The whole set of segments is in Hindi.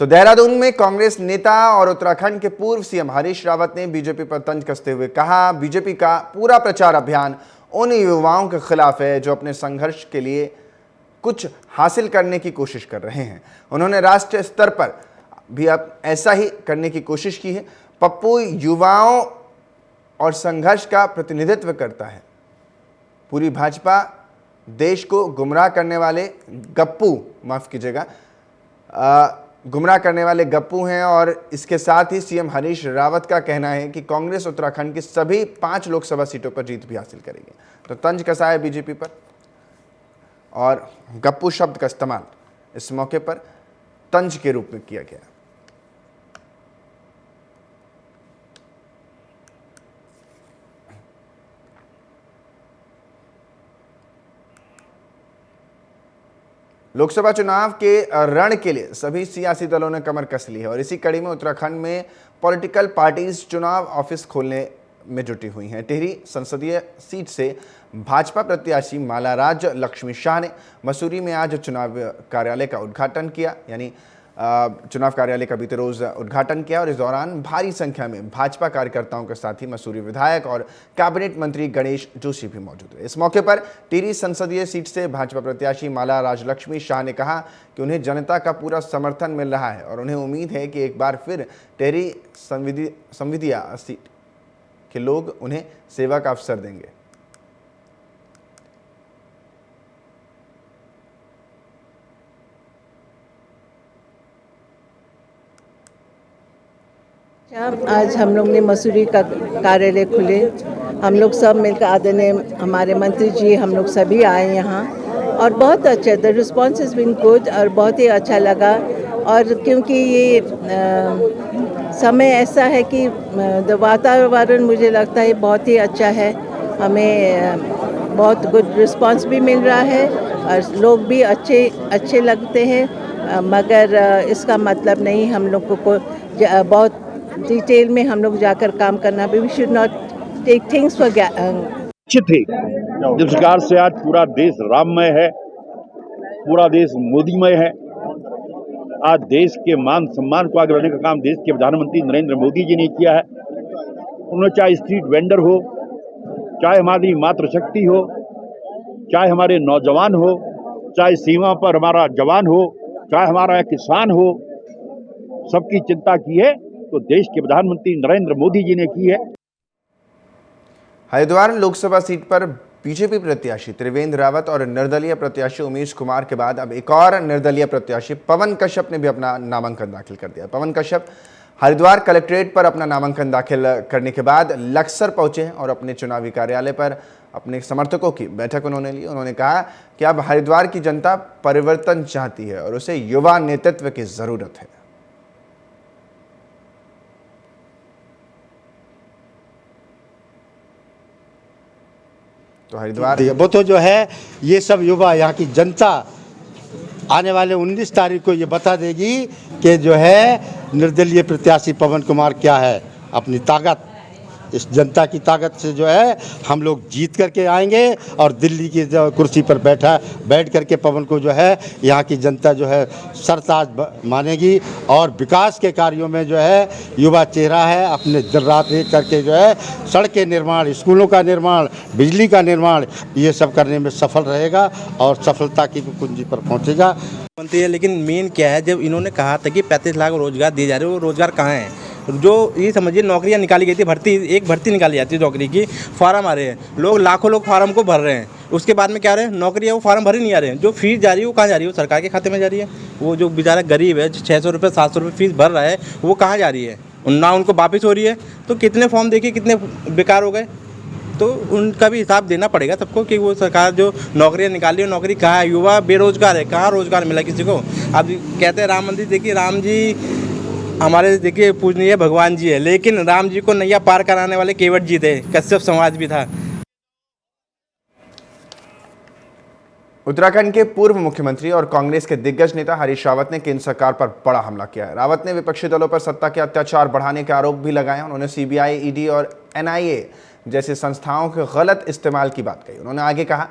तो देहरादून में कांग्रेस नेता और उत्तराखंड के पूर्व सीएम हरीश रावत ने बीजेपी पर तंज कसते हुए कहा, बीजेपी का पूरा प्रचार अभियान उन युवाओं के खिलाफ है जो अपने संघर्ष के लिए कुछ हासिल करने की कोशिश कर रहे हैं। उन्होंने राष्ट्रीय स्तर पर भी अब ऐसा ही करने की कोशिश की है। पप्पू युवाओं और संघर्ष का प्रतिनिधित्व करता है। पूरी भाजपा देश को गुमराह करने वाले गुमराह करने वाले गप्पू हैं। और इसके साथ ही सीएम हरीश रावत का कहना है कि कांग्रेस उत्तराखंड की सभी 5 लोकसभा सीटों पर जीत भी हासिल करेगी। तो तंज कसा है बीजेपी पर और गप्पू शब्द का इस्तेमाल इस मौके पर तंज के रूप में किया गया। लोकसभा चुनाव के रण के लिए सभी सियासी दलों ने कमर कस ली है और इसी कड़ी में उत्तराखंड में पॉलिटिकल पार्टीज चुनाव ऑफिस खोलने में जुटी हुई हैं। टिहरी संसदीय सीट से भाजपा प्रत्याशी माला राज लक्ष्मी शाह ने मसूरी में आज चुनाव कार्यालय का उद्घाटन किया। चुनाव कार्यालय का बीते रोज उद्घाटन किया और इस दौरान भारी संख्या में भाजपा कार्यकर्ताओं के साथ ही मसूरी विधायक और कैबिनेट मंत्री गणेश जोशी भी मौजूद रहे। इस मौके पर टिहरी संसदीय सीट से भाजपा प्रत्याशी माला राजलक्ष्मी शाह ने कहा कि उन्हें जनता का पूरा समर्थन मिल रहा है और उन्हें उम्मीद है कि एक बार फिर टिहरी संसदीय सीट के लोग उन्हें सेवा का अवसर देंगे। आज हम लोग ने मसूरी का कार्यालय खुले, हम लोग सब मिलकर आदरणीय हमारे मंत्री जी हम लोग सभी आए यहाँ और बहुत अच्छा the response is been good और बहुत ही अच्छा लगा। और क्योंकि ये समय ऐसा है कि वातावरण मुझे लगता है बहुत ही अच्छा है, हमें बहुत गुड रिस्पॉन्स भी मिल रहा है और लोग भी अच्छे लगते हैं। मगर इसका मतलब नहीं हम लोग को बहुत डिटेल में हम लोग जाकर काम करना भी, we should not take things for निश्चित ही जिस प्रकार से आज पूरा देश राममय है, पूरा देश मोदीमय है। आज देश के मान सम्मान को आगे बढ़ाने का काम देश के प्रधानमंत्री नरेंद्र मोदी जी ने किया है। उन्होंने चाहे स्ट्रीट वेंडर हो, चाहे हमारी मातृशक्ति हो, चाहे हमारे नौजवान हो, चाहे सीमा पर हमारा जवान हो, चाहे हमारा किसान हो, सबकी चिंता की है तो देश के प्रधानमंत्री नरेंद्र मोदी जी ने की है। हरिद्वार लोकसभा सीट पर बीजेपी प्रत्याशी त्रिवेंद्र रावत और निर्दलीय प्रत्याशी उमेश कुमार के बाद अब एक और निर्दलीय प्रत्याशी पवन कश्यप ने भी अपना नामांकन दाखिल कर दिया। पवन कश्यप हरिद्वार कलेक्ट्रेट पर अपना नामांकन दाखिल करने के बाद लक्सर पहुंचे हैं और अपने चुनावी कार्यालय पर अपने समर्थकों की बैठक उन्होंने ली। उन्होंने कहा कि अब हरिद्वार की जनता परिवर्तन चाहती है और उसे युवा नेतृत्व की जरूरत है। तो हरिद्वार वो तो जो है ये सब युवा यहाँ की जनता आने वाले 19 तारीख को ये बता देगी कि जो है निर्दलीय प्रत्याशी पवन कुमार क्या है। अपनी ताकत, इस जनता की ताकत से जो है हम लोग जीत करके आएंगे और दिल्ली की जो कुर्सी पर बैठ करके पवन को जो है यहाँ की जनता जो है सरताज मानेगी। और विकास के कार्यों में जो है युवा चेहरा है, अपने दिन रात एक करके जो है सड़क के निर्माण, स्कूलों का निर्माण, बिजली का निर्माण, ये सब करने में सफल रहेगा और सफलता की कुंजी पर पहुँचेगा। मंत्री है, लेकिन मेन क्या है, जब इन्होंने कहा था कि 35 लाख रोजगार दिए जा रहे हैं, वो रोजगार कहाँ है? जो ये समझिए नौकरियां निकाली गई थी, भर्ती निकाली जाती है नौकरी की, फार्म आ रहे हैं, लाखों लोग फार्म को भर रहे हैं। उसके बाद में क्या रहे हैं, नौकरी है वो फार्म भरे नहीं आ रहे हैं। जो फीस जा रही है वो कहाँ जा रही है? वो सरकार के खाते में जा रही है। वो जो बेचारा गरीब है 600 रुपये 700 रुपये फीस भर रहा है, वो कहाँ जा रही है? ना उनको वापस हो रही है। तो कितने फॉर्म देखिए कितने बेकार हो गए। तो उनका भी हिसाब देना पड़ेगा सबको कि वो सरकार जो नौकरियां निकाली है, नौकरी कहाँ है? युवा बेरोजगार है, कहाँ रोजगार मिला किसी को? अब कहते हैं राम मंदिर, देखिए राम जी हमारे देखिए पूजनीय भगवान जी है, लेकिन राम जी को नैया पार कराने वाले केवट जी थे, कश्यप समाज भी था। उत्तराखंड के पूर्व मुख्यमंत्री और कांग्रेस के दिग्गज नेता हरीश रावत ने केंद्र सरकार पर बड़ा हमला किया है। रावत ने विपक्षी दलों पर सत्ता के अत्याचार बढ़ाने के आरोप भी लगाए। उन्होंने सीबीआई, ईडी और एनआईए जैसी संस्थाओं के गलत इस्तेमाल की बात कही। उन्होंने आगे कहा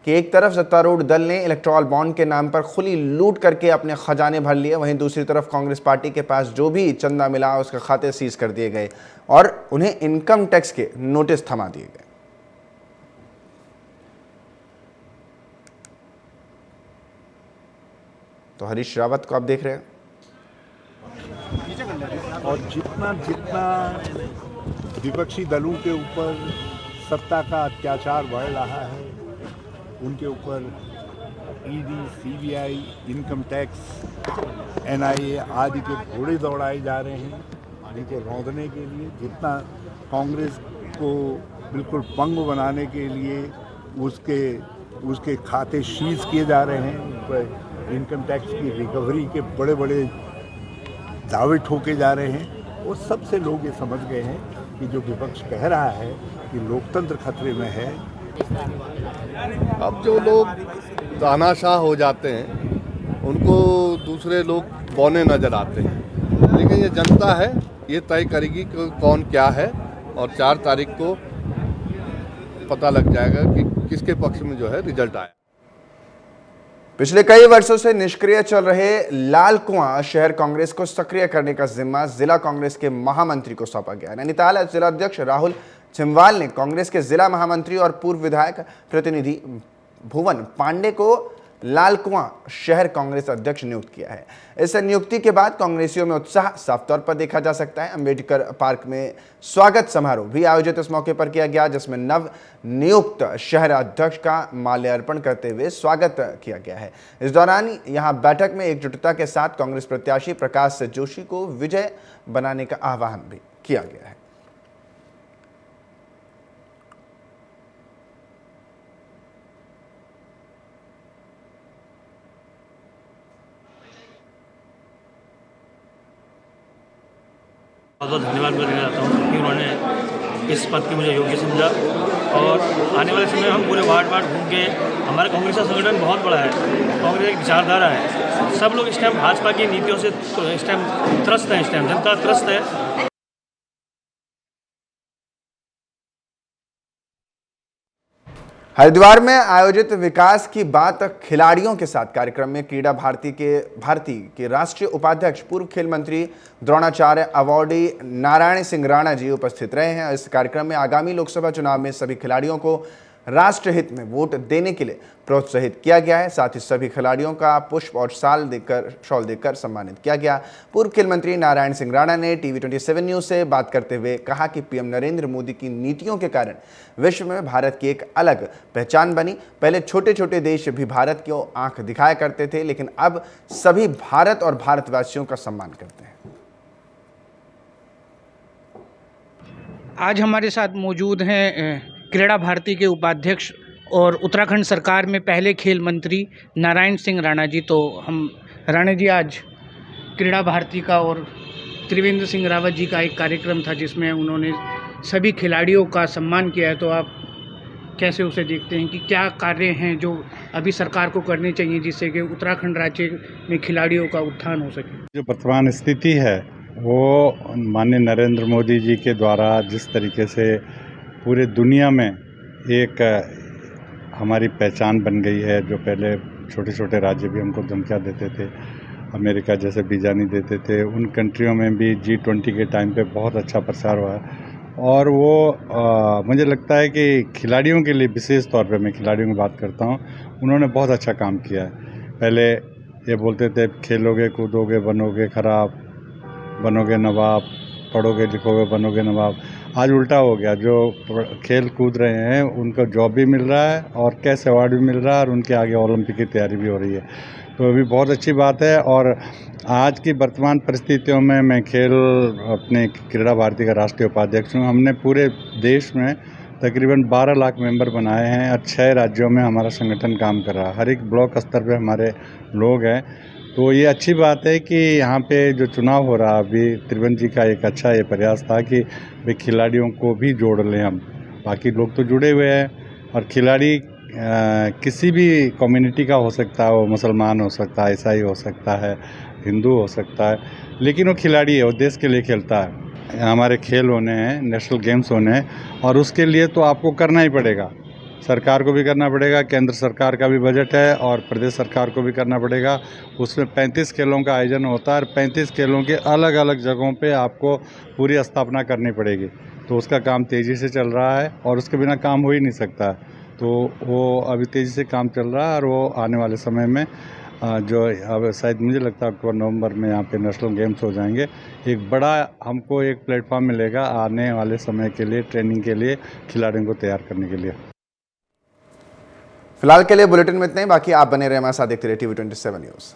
कि एक तरफ सत्तारूढ़ दल ने इलेक्टोरल बॉन्ड के नाम पर खुली लूट करके अपने खजाने भर लिए, वहीं दूसरी तरफ कांग्रेस पार्टी के पास जो भी चंदा मिला उसके खाते सीज कर दिए गए और उन्हें इनकम टैक्स के नोटिस थमा दिए गए। तो हरीश रावत को आप देख रहे हैं। और जितना जितना विपक्षी दलों के ऊपर सत्ता का अत्याचार बढ़ रहा है, उनके ऊपर ED, CBI, income tax, NIA आदि के घोड़े दौड़ाए जा रहे हैं इनको रौंदने के लिए, जितना कांग्रेस को बिल्कुल पंग बनाने के लिए उसके खाते सीज किए जा रहे हैं, उन पर इनकम टैक्स की रिकवरी के बड़े बड़े दावे ठोके जा रहे हैं। और सबसे लोग ये समझ गए हैं कि जो विपक्ष कह रहा है कि लोकतंत्र खतरे में है। अब जो लोग तानाशाह हो जाते हैं उनको दूसरे लोग बौने नजर आते हैं, लेकिन ये जनता है, ये तय करेगी कि कौन क्या है और 4 तारीख को पता लग जाएगा कि किसके पक्ष में जो है रिजल्ट आया। पिछले कई वर्षों से निष्क्रिय चल रहे लाल कुआं शहर कांग्रेस को सक्रिय करने का जिम्मा जिला कांग्रेस के महामंत्री को सौंपा गया। नैनीताल जिला अध्यक्ष राहुल छिमवाल ने कांग्रेस के जिला महामंत्री और पूर्व विधायक प्रतिनिधि भुवन पांडे को लाल कुआं शहर कांग्रेस अध्यक्ष नियुक्त किया है। इस नियुक्ति के बाद कांग्रेसियों में उत्साह साफ तौर पर देखा जा सकता है। अंबेडकर पार्क में स्वागत समारोह भी आयोजित इस मौके पर किया गया, जिसमें नव नियुक्त शहर अध्यक्ष का माल्यार्पण करते हुए स्वागत किया गया है। इस दौरान यहां बैठक में एकजुटता के साथ कांग्रेस प्रत्याशी प्रकाश जोशी को विजय बनाने का आह्वान भी किया गया है। बहुत धन्यवाद मैं देना चाहता हूँ कि उन्होंने इस पद के मुझे योग्य समझा। और आने वाले समय में हम पूरे वार्ड घूम के, हमारा कांग्रेस का संगठन बहुत बड़ा है, कांग्रेस एक विचारधारा है, सब लोग इस टाइम भाजपा की नीतियों से इस टाइम त्रस्त है, इस टाइम जनता त्रस्त है। हरिद्वार में आयोजित विकास की बात खिलाड़ियों के साथ कार्यक्रम में क्रीड़ा भारती के राष्ट्रीय उपाध्यक्ष पूर्व खेल मंत्री द्रोणाचार्य अवार्डी नारायण सिंह राणा जी उपस्थित रहे हैं। इस कार्यक्रम में आगामी लोकसभा चुनाव में सभी खिलाड़ियों को राष्ट्रहित में वोट देने के लिए प्रोत्साहित किया गया है। साथ ही सभी खिलाड़ियों का पुष्प और शॉल देकर सम्मानित किया गया। पूर्व खेल मंत्री नारायण सिंह राणा ने टीवी 27 न्यूज से बात करते हुए कहा कि पीएम नरेंद्र मोदी की नीतियों के कारण विश्व में भारत की एक अलग पहचान बनी। पहले छोटे छोटे देश भी भारत की आंख दिखाया करते थे, लेकिन अब सभी भारत और भारतवासियों का सम्मान करते हैं। आज हमारे साथ मौजूद हैं क्रीड़ा भारती के उपाध्यक्ष और उत्तराखंड सरकार में पहले खेल मंत्री नारायण सिंह राणा जी। तो हम राणा जी, आज क्रीड़ा भारती का और त्रिवेंद्र सिंह रावत जी का एक कार्यक्रम था जिसमें उन्होंने सभी खिलाड़ियों का सम्मान किया है, तो आप कैसे उसे देखते हैं कि क्या कार्य हैं जो अभी सरकार को करने चाहिए जिससे कि उत्तराखंड राज्य में खिलाड़ियों का उत्थान हो सके? जो वर्तमान स्थिति है वो माननीय नरेंद्र मोदी जी के द्वारा जिस तरीके से पूरे दुनिया में एक हमारी पहचान बन गई है, जो पहले छोटे छोटे राज्य भी हमको धमकियाँ देते थे, अमेरिका जैसे वीज़ा नहीं देते थे, उन कंट्रियों में भी G20 के टाइम पे बहुत अच्छा प्रचार हुआ है। और वो मुझे लगता है कि खिलाड़ियों के लिए विशेष तौर पे, मैं खिलाड़ियों की बात करता हूँ, उन्होंने बहुत अच्छा काम किया है। पहले ये बोलते थे खेलोगे कूदोगे बनोगे खराब, बनोगे नवाब, पढ़ोगे लिखोगे बनोगे नवाब। आज उल्टा हो गया, जो खेल कूद रहे हैं उनको जॉब भी मिल रहा है और कैश अवार्ड भी मिल रहा है और उनके आगे ओलंपिक की तैयारी भी हो रही है, तो अभी बहुत अच्छी बात है। और आज की वर्तमान परिस्थितियों में मैं खेल अपने क्रीड़ा भारती का राष्ट्रीय उपाध्यक्ष हूँ। हमने पूरे देश में तकरीबन 12 लाख मेंबर बनाए हैं और 6 राज्यों में हमारा संगठन काम कर रहा है। हर एक ब्लॉक स्तर पे हमारे लोग हैं, तो ये अच्छी बात है कि यहाँ पे जो चुनाव हो रहा अभी, त्रिवेंद्र जी का एक अच्छा ये प्रयास था कि भाई खिलाड़ियों को भी जोड़ लें हम। बाकी लोग तो जुड़े हुए हैं और खिलाड़ी किसी भी कम्युनिटी का हो सकता है, वो मुसलमान हो सकता है, ईसाई हो सकता है, हिंदू हो सकता है, लेकिन वो खिलाड़ी है, वो देश के लिए खेलता है। हमारे खेल होने हैं, नेशनल गेम्स होने हैं और उसके लिए तो आपको करना ही पड़ेगा। सरकार को भी करना पड़ेगा, केंद्र सरकार का भी बजट है और प्रदेश सरकार को भी करना पड़ेगा। उसमें 35 खेलों का आयोजन होता है और 35 खेलों के अलग अलग जगहों पे आपको पूरी स्थापना करनी पड़ेगी। तो उसका काम तेज़ी से चल रहा है और उसके बिना काम हो ही नहीं सकता। तो वो अभी तेज़ी से काम चल रहा है और वो आने वाले समय में जो अब शायद मुझे लगता है अक्टूबर नवंबर में यहाँ पे नेशनल गेम्स हो जाएंगे। एक बड़ा हमको एक प्लेटफॉर्म मिलेगा आने वाले समय के लिए, ट्रेनिंग के लिए, खिलाड़ियों को तैयार करने के लिए। फिलहाल के लिए बुलेटिन में इतना ही। बाकी आप बने रहे हमारे साथ, देखते रहिए TV27 न्यूज़।